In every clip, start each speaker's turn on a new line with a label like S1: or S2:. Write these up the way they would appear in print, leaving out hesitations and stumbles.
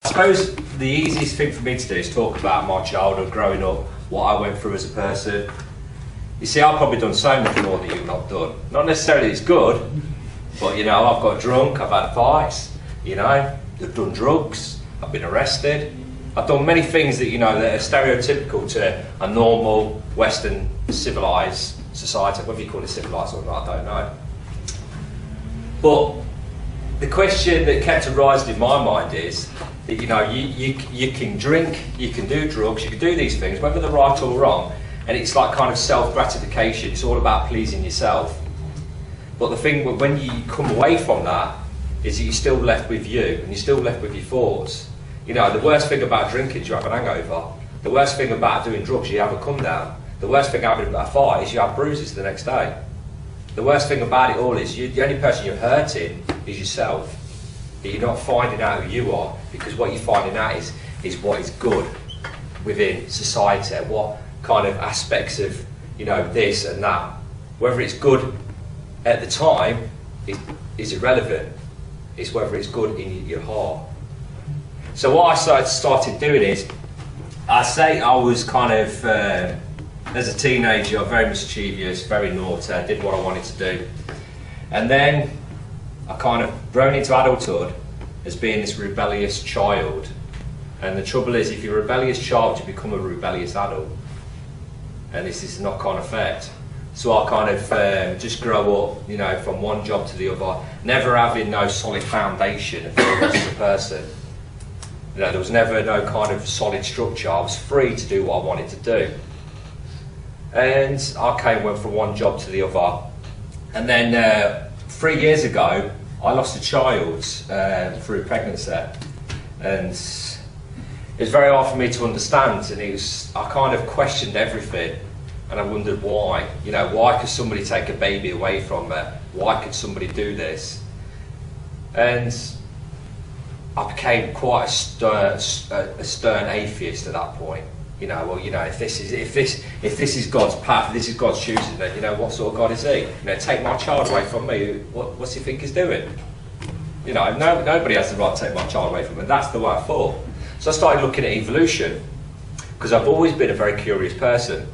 S1: I suppose the easiest thing for me to do is talk about my childhood, growing up, what I went through as a person. You see, I've probably done so much more that you've not done. Not necessarily it's good, but you know, I've got drunk, I've had fights, you know, I've done drugs, I've been arrested. I've done many things that, you know, that are stereotypical to a normal Western civilised society. Whether you call it civilised or not, I don't know. But the question that kept arising in my mind is that, you know, you can drink, you can do drugs, you can do these things, whether they're right or wrong, and it's like kind of self-gratification. It's all about pleasing yourself. But the thing, when you come away from that, is that you're still left with you, and you're still left with your thoughts. You know, the worst thing about drinking is you have an hangover. The worst thing about doing drugs, you have a come down. The worst thing about a fight is you have bruises the next day. The worst thing about it all is the only person you're hurting is yourself. You're not finding out who you are, because what you're finding out is what is good within society, what kind of aspects of, you know, this and that. Whether it's good at the time is irrelevant. It's whether it's good in your heart. So what I started doing is, I say I was kind of, as a teenager, very mischievous, very naughty, I did what I wanted to do. And then I kind of grown into adulthood as being this rebellious child. And the trouble is, if you're a rebellious child, you become a rebellious adult. And this is not kind of fair. So I kind of just grow up, you know, from one job to the other, never having no solid foundation of who I was as a person. You know, there was never no kind of solid structure. I was free to do what I wanted to do. And I went from one job to the other. And then 3 years ago, I lost a child through pregnancy. And it was very hard for me to understand. And I kind of questioned everything. And I wondered why. You know, why could somebody take a baby away from me? Why could somebody do this? And I became quite a stern atheist at that point. You know, well, you know, if this is God's path, this is God's choosing, then, you know, what sort of God is He? You know, take my child away from me. What's He think He's doing? You know, nobody has the right to take my child away from me. That's the way I thought. So I started looking at evolution, because I've always been a very curious person,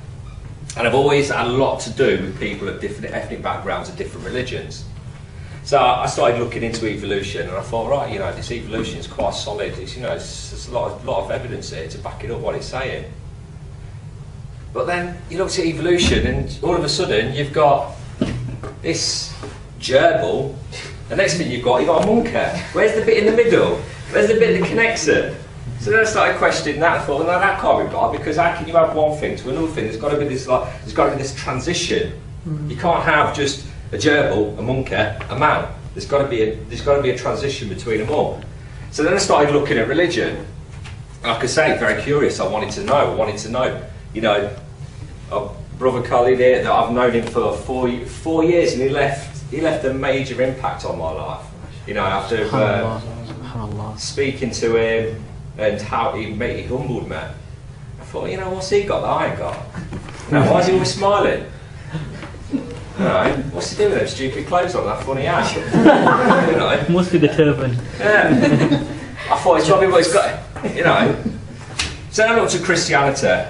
S1: and I've always had a lot to do with people of different ethnic backgrounds and different religions. So I started looking into evolution, and I thought, right, you know, this evolution is quite solid. It's, you know, there's a lot of evidence here to back it up what it's saying. But then you look at evolution, and all of a sudden you've got this gerbil. The next thing you've got a monkey. Where's the bit in the middle? Where's the bit that connects it? So then I started questioning that. I thought, well, no, that can't be right, because how can you have one thing to another thing? There's got to be this transition. You can't have just a gerbil, a monkey, a man. There's got to be a transition between them all. So then I started looking at religion. Like I say, very curious. I wanted to know. You know, a brother Khalid here, that I've known him for 4 years, and he left a major impact on my life. You know, after speaking to him and how he humbled me. I thought, you know, what's he got that I ain't got? You know, why is he always smiling? You know, what's he doing with those stupid clothes on, that funny hat? You know,
S2: must be the turban.
S1: Yeah. I thought it's probably what he's got. You know. So then I looked at Christianity.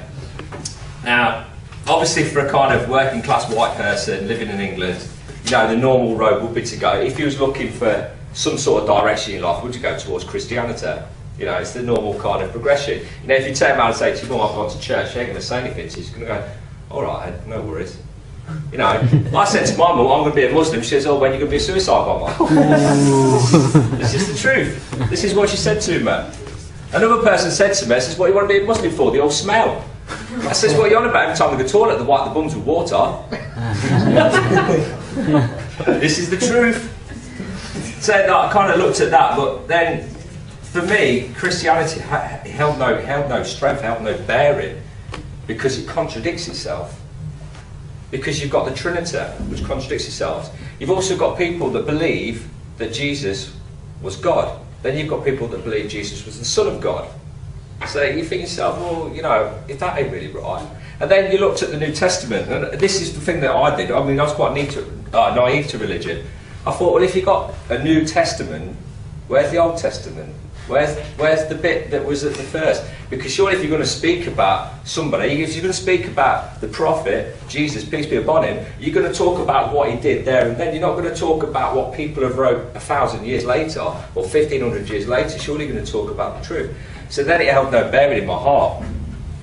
S1: Now, obviously, for a kind of working class white person living in England, you know, the normal road would be to go, if you was looking for some sort of direction in life, would you go towards Christianity? You know, it's the normal kind of progression. You know, if you turn around and say to your mum, I've gone to church, she ain't going to say anything, so she's going to go, all right, no worries. You know, I said to my mum, I'm going to be a Muslim. She says, oh, when are you going to be a suicide bomber? This is the truth. This is what she said to me. Another person said to me, says, what do you want to be a Muslim for? The old smell. I says, what are you on about? Every time we go to the toilet, they wipe the bums with water. This is the truth. So I kind of looked at that, but then for me, Christianity held no strength, held no bearing, because it contradicts itself. Because you've got the Trinity, which contradicts itself. You've also got people that believe that Jesus was God. Then you've got people that believe Jesus was the Son of God. So you think to yourself, well, you know, if that ain't really right. And then you looked at the New Testament, and this is the thing that I did. I mean, I was quite naive to religion. I thought, well, if you've got a New Testament, where's the Old Testament? Where's the bit that was at the first? Because surely if you're going to speak about somebody, if you're going to speak about the prophet, Jesus, peace be upon him, you're going to talk about what he did there and then. You're not going to talk about what people have wrote 1,000 years later or 1,500 years later. Surely you're going to talk about the truth. So then it held no bearing in my heart,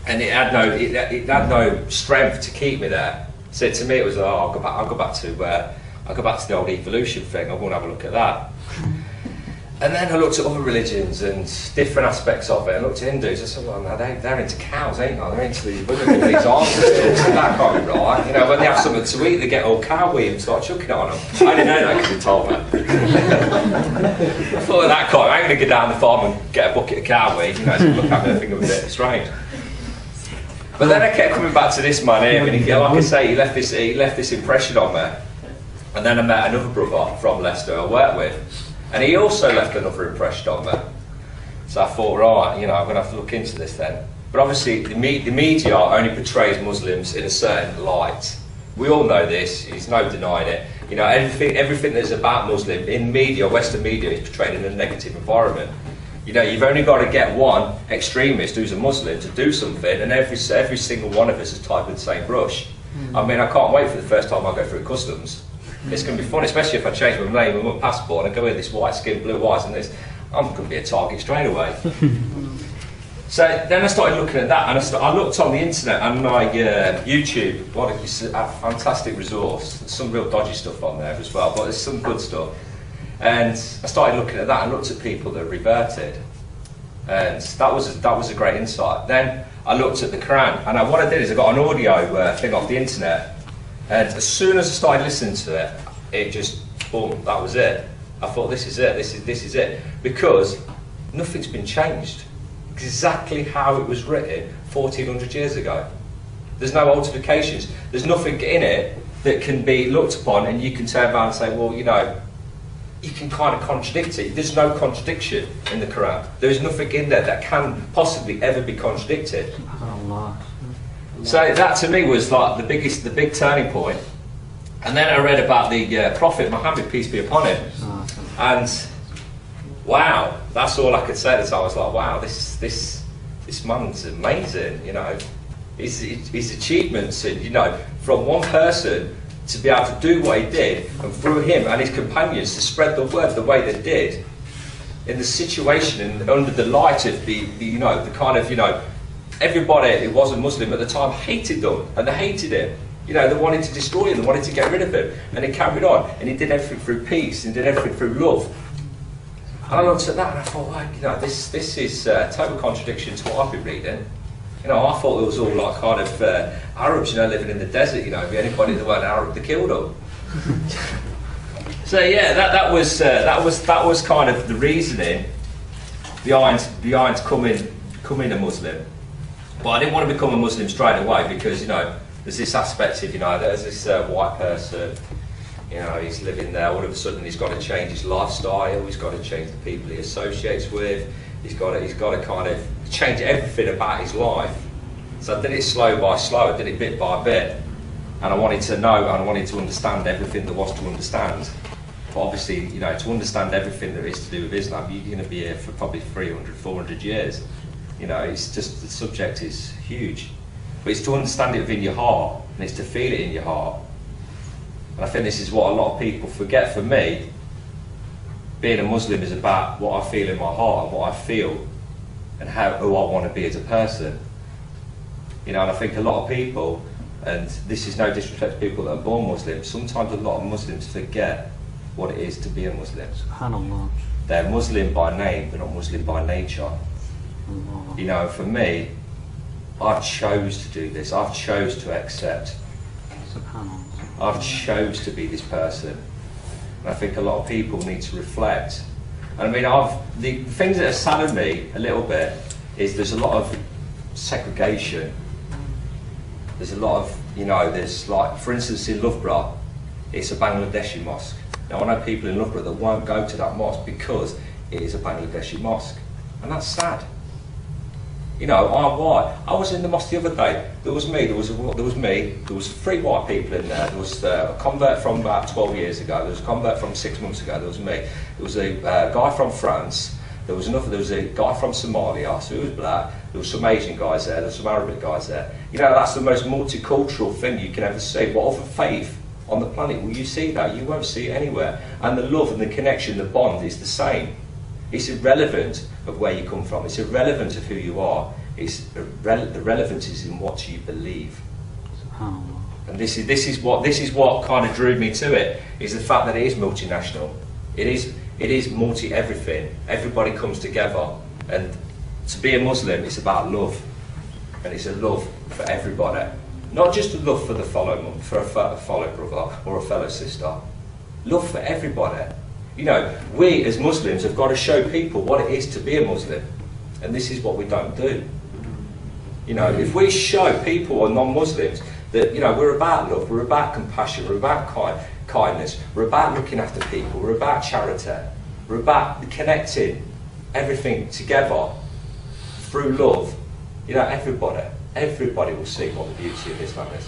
S1: and it had no strength to keep me there. So to me it was, oh, I'll go back to the old evolution thing. I want to have a look at that. And then I looked at other religions and different aspects of it. I looked at Hindus. I said, well, no, they're into cows, ain't they? They're into these arms and stuff. So that can't be right. You know, when they have something to eat, they get all cow wheat and start chucking it on them. I didn't know that because he told me. I thought, that can't. I ain't going to go down the farm and get a bucket of cow wheat. You know, so look at me and think of a bit strange. But then I kept coming back to this man here, and he, like I say, he left this impression on me. And then I met another brother from Leicester I worked with. And he also left another impression on me. So I thought, right, you know, I'm going to have to look into this then. But obviously, the media only portrays Muslims in a certain light. We all know this, there's no denying it. You know, everything that's about Muslim in media, Western media, is portrayed in a negative environment. You know, you've only got to get one extremist who's a Muslim to do something, and every single one of us is tied with the same brush. I mean, I can't wait for the first time I go through customs. It's going to be fun, especially if I change my name and my passport and I go in this white skin, blue eyes and this. I'm going to be a target straight away. So then I started looking at that, and I looked on the internet and my YouTube. It's a fantastic resource. There's some real dodgy stuff on there as well, but there's some good stuff. And I started looking at that and looked at people that reverted, and that was a great insight. Then I looked at the Quran, and what I did is I got an audio thing off the internet. And as soon as I started listening to it, it just, boom, that was it. I thought, this is it, this is it. Because nothing's been changed. Exactly how it was written 1,400 years ago. There's no alterations. There's nothing in it that can be looked upon and you can turn around and say, well, you know, you can kind of contradict it. There's no contradiction in the Quran. There is nothing in there that can possibly ever be contradicted. So that to me was like the big turning point. And then I read about the Prophet Muhammad, peace be upon him, and wow, that's all I could say. That I was like, wow, this man's amazing. You know, his achievements, and you know, from one person to be able to do what he did, and through him and his companions to spread the word the way they did, in the situation and under the light of the you know, the kind of, you know, everybody who wasn't Muslim at the time hated them, and they hated him. You know, they wanted to destroy him, they wanted to get rid of him, and he carried on, and he did everything through peace, and did everything through love. And I looked at that and I thought, like, you know, this is a total contradiction to what I've been reading. You know, I thought it was all like kind of Arabs, you know, living in the desert. You know, if anybody that weren't Arab, they killed them. So yeah, that was kind of the reasoning behind becoming a Muslim. But I didn't want to become a Muslim straight away because, you know, there's this aspect of, you know, there's this white person, you know, he's living there, all of a sudden he's got to change his lifestyle, he's got to change the people he associates with, he's got to kind of change everything about his life. So I did it slow by slow, I did it bit by bit, and I wanted to know and I wanted to understand everything there was to understand. But obviously, you know, to understand everything there is to do with Islam, you're going to be here for probably 300, 400 years. You know, it's just, the subject is huge. But it's to understand it within your heart, and it's to feel it in your heart. And I think this is what a lot of people forget. For me, being a Muslim is about what I feel in my heart and what I feel and who I want to be as a person. You know, and I think a lot of people, and this is no disrespect to people that are born Muslim, sometimes a lot of Muslims forget what it is to be a Muslim.
S2: SubhanAllah.
S1: They're Muslim by name, they're not Muslim by nature. You know, for me, I chose to do this. I've chose to accept. I've chose to be this person. And I think a lot of people need to reflect. And I mean, the things that have saddened me a little bit is there's a lot of segregation. There's a lot of, you know, there's like, for instance, in Loughborough, it's a Bangladeshi mosque. Now I know people in Loughborough that won't go to that mosque because it is a Bangladeshi mosque. And that's sad. You know, why? I was in the mosque the other day. There was me. There was 3 white people in there. There was a convert from about 12 years ago. There was a convert from 6 months ago. There was me. There was a guy from France. There was a guy from Somalia, so he was black, there was some Asian guys there was some Arabic guys there. You know, that's the most multicultural thing you can ever see. What other faith on the planet will you see that? You won't see it anywhere. And the love and the connection, the bond is the same. It's irrelevant of where you come from. It's irrelevant of who you are. The relevance is in what you believe. And this is what kind of drew me to it, is the fact that it is multinational. It is multi-everything. Everybody comes together, and to be a Muslim, it's about love, and it's a love for everybody, not just a love for a fellow brother or a fellow sister. Love for everybody. You know, we as Muslims have got to show people what it is to be a Muslim, and this is what we don't do. You know, if we show people or non-Muslims that, you know, we're about love, we're about compassion, we're about kindness, we're about looking after people, we're about charity, we're about connecting everything together through love, you know, everybody will see what the beauty of Islam is.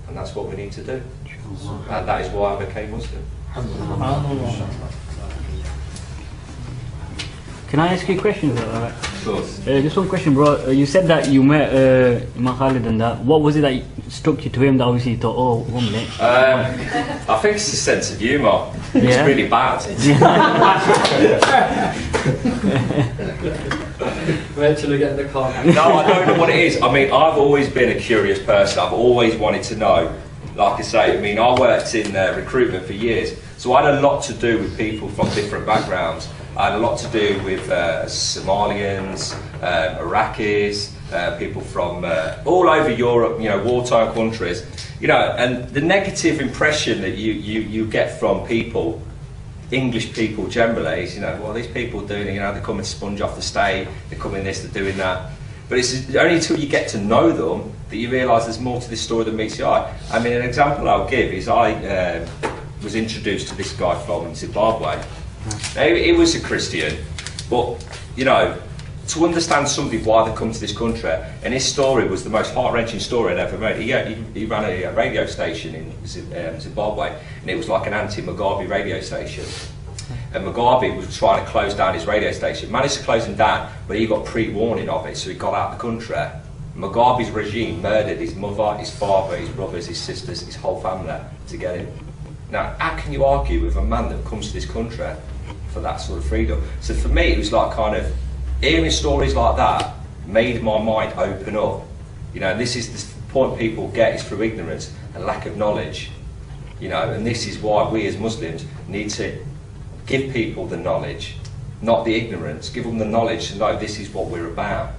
S1: And that's what we need to do. And that is why I became Muslim.
S2: Can I ask you a question?
S1: Of course.
S2: Just one question, bro. You said that you met Imam Khalid and that. What was it that struck you to him that obviously you thought, oh, 1 minute?
S1: I think it's a sense of humour. It's
S2: Yeah.
S1: really bad.
S3: Wait till we get in the car.
S1: No, I don't know what it is. I mean, I've always been a curious person. I've always wanted to know. Like I say, I mean, I worked in recruitment for years, so I had a lot to do with people from different backgrounds. I had a lot to do with Somalians, Iraqis, people from all over Europe, you know, wartime countries. You know, and the negative impression that you get from people, English people generally, is, you know, well, these people doing, you know, they come and sponge off the state, they come in this, they're doing that. But it's only until you get to know them that you realise there's more to this story than meets the eye. I mean, an example I'll give is I was introduced to this guy from Zimbabwe. Now, he was a Christian, but, you know, to understand somebody why they come to this country, and his story was the most heart-wrenching story I'd ever read. He ran a radio station in Zimbabwe, and it was like an anti-Mugabe radio station. And Mugabe was trying to close down his radio station, managed to close him down, but he got pre-warning of it, so he got out of the country. Mugabe's regime murdered his mother, his father, his brothers, his sisters, his whole family to get him. Now, how can you argue with a man that comes to this country for that sort of freedom? So for me, it was like kind of, hearing stories like that made my mind open up. You know, and this is the point people get, is through ignorance and lack of knowledge. You know, and this is why we as Muslims need to give people the knowledge, not the ignorance. Give them the knowledge to know this is what we're about.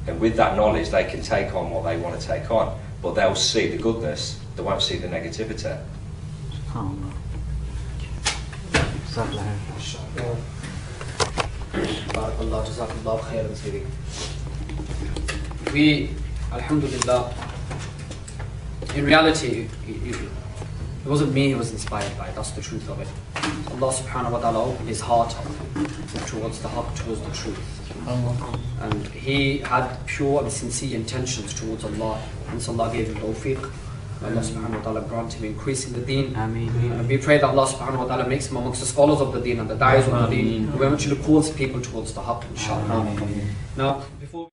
S1: And with that knowledge, they can take on what they want to take on. But they'll see the goodness, they won't see the negativity.
S3: We, alhamdulillah, in reality, it wasn't me who was inspired by it, that's the truth of it. Allah subhanahu wa ta'ala opened his heart towards the haqq, towards the truth. And he had pure and sincere intentions towards Allah, and so Allah gave him tawfiq. Allah subhanahu wa ta'ala grant him increasing the deen.
S2: Ameen.
S3: And we pray that Allah subhanahu wa ta'ala makes him amongst the scholars of the deen and the da'is of the deen, who eventually calls people towards the haqq, inshallah. Now, before